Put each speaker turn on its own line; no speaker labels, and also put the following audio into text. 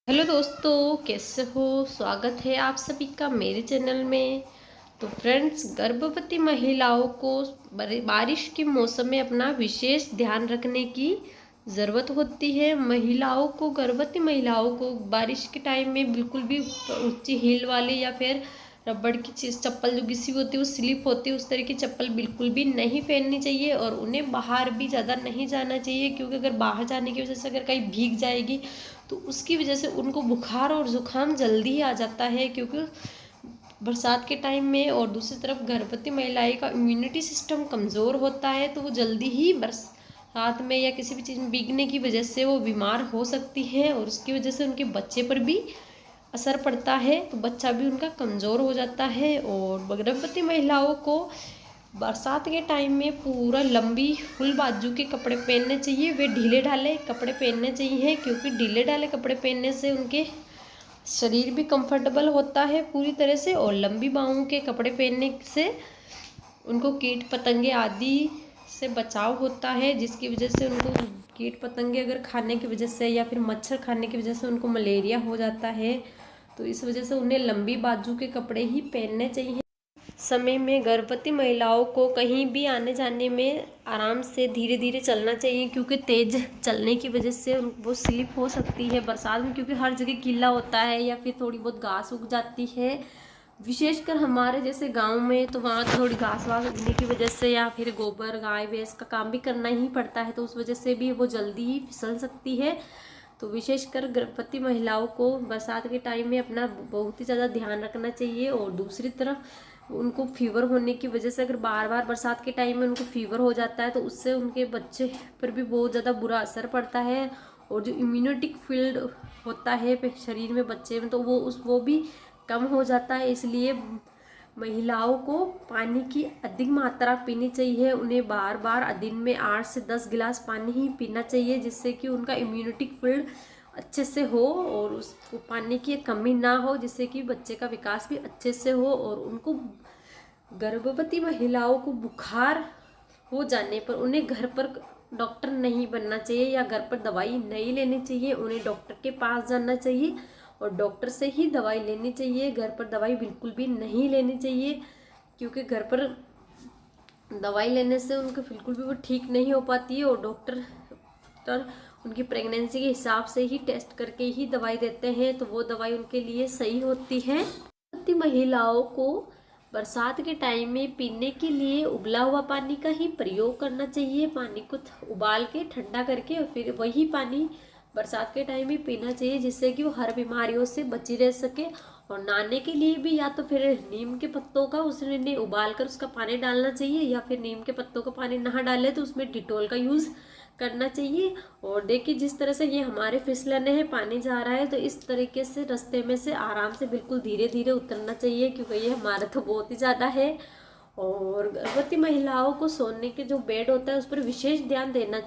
Hello दोस्तों, कैसे हो। स्वागत है आप सभी का मेरे चैनल में। तो फ्रेंड्स, गर्भवती महिलाओं को बारिश के मौसम में अपना विशेष ध्यान रखने की ज़रूरत होती है। गर्भवती महिलाओं को बारिश के टाइम में बिल्कुल भी ऊंची हील वाले या फिर रबड़ की चीज़ चप्पल जो घिसी होती है, वो स्लिप होती है, उस तरह की चप्पल बिल्कुल भी नहीं पहननी चाहिए। और उन्हें बाहर भी ज़्यादा नहीं जाना चाहिए, क्योंकि अगर बाहर जाने की वजह से अगर कहीं भीग जाएगी तो उसकी वजह से उनको बुखार और ज़ुकाम जल्दी ही आ जाता है, क्योंकि बरसात के टाइम में। और दूसरी तरफ गर्भवती महिलाएं का इम्यूनिटी सिस्टम कमज़ोर होता है, तो वो जल्दी ही बरसात में या किसी भी चीज़ में भीगने की वजह से वो बीमार हो सकती है, और उसकी वजह से उनके बच्चे पर भी असर पड़ता है, तो बच्चा भी उनका कमज़ोर हो जाता है। और गर्भवती महिलाओं को बरसात के टाइम में पूरा लंबी फुल बाजू के कपड़े पहनने चाहिए। वे ढीले ढाले कपड़े पहनने चाहिए, क्योंकि ढीले ढाले कपड़े पहनने से उनके शरीर भी कंफर्टेबल होता है पूरी तरह से। और लंबी बाहों के कपड़े पहनने से उनको कीट पतंगे आदि से बचाव होता है, जिसकी वजह से उनको कीट पतंगे अगर खाने की वजह से या फिर मच्छर खाने की वजह से उनको मलेरिया हो जाता है। तो इस वजह से उन्हें लंबी बाजू के कपड़े ही पहनने चाहिए। समय में गर्भवती महिलाओं को कहीं भी आने जाने में आराम से धीरे धीरे चलना चाहिए, क्योंकि तेज चलने की वजह से वो स्लिप हो सकती है बरसात में, क्योंकि हर जगह गीला होता है या फिर थोड़ी बहुत घास उग जाती है। विशेषकर हमारे जैसे गांव में तो वहाँ थोड़ी घास वास उगने की वजह से या फिर गोबर गाय भैंस का काम भी करना ही पड़ता है, तो उस वजह से भी वो जल्दी ही फिसल सकती है। तो विशेषकर गर्भवती महिलाओं को बरसात के टाइम में अपना बहुत ही ज़्यादा ध्यान रखना चाहिए। और दूसरी तरफ उनको फीवर होने की वजह से अगर बार बार बरसात के टाइम में उनको फीवर हो जाता है, तो उससे उनके बच्चे पर भी बहुत ज़्यादा बुरा असर पड़ता है। और जो इम्यूनिटिक फील्ड होता है शरीर में बच्चे में, तो वो भी कम हो जाता है। इसलिए महिलाओं को पानी की अधिक मात्रा पीनी चाहिए। उन्हें बार बार दिन में 8 से 10 गिलास पानी ही पीना चाहिए, जिससे कि उनका इम्यूनिटी फील्ड अच्छे से हो और उसको पानी की कमी ना हो, जिससे कि बच्चे का विकास भी अच्छे से हो। और उनको गर्भवती महिलाओं को बुखार हो जाने पर उन्हें घर पर डॉक्टर नहीं बनना चाहिए या घर पर दवाई नहीं लेनी चाहिए। उन्हें डॉक्टर के पास जाना चाहिए और डॉक्टर से ही दवाई लेनी चाहिए। घर पर दवाई बिल्कुल भी नहीं लेनी चाहिए, क्योंकि घर पर दवाई लेने से उनको बिल्कुल भी वो ठीक नहीं हो पाती है। और डॉक्टर उनकी प्रेगनेंसी के हिसाब से ही टेस्ट करके ही दवाई देते हैं, तो वो दवाई उनके लिए सही होती है। गर्भवती महिलाओं को बरसात के टाइम में पीने के लिए उबला हुआ पानी का ही प्रयोग करना चाहिए। पानी को उबाल के ठंडा करके और फिर वही पानी बरसात के टाइम में पीना चाहिए, जिससे कि वो हर बीमारियों से बची रह सके। और नहाने के लिए भी या तो फिर नीम के पत्तों का उसमें उबाल कर उसका पानी डालना चाहिए, या फिर नीम के पत्तों का पानी नहा डाले तो उसमें डिटोल का यूज़ करना चाहिए। और देखिए, जिस तरह से ये हमारे फिसलने हैं, पानी जा रहा है, तो इस तरीके से रास्ते में से आराम से बिल्कुल धीरे धीरे उतरना चाहिए, क्योंकि ये हमारा तो बहुत ही ज़्यादा है। और गर्भवती महिलाओं को सोने के जो बेड होता है उस पर विशेष ध्यान देना चाहिए।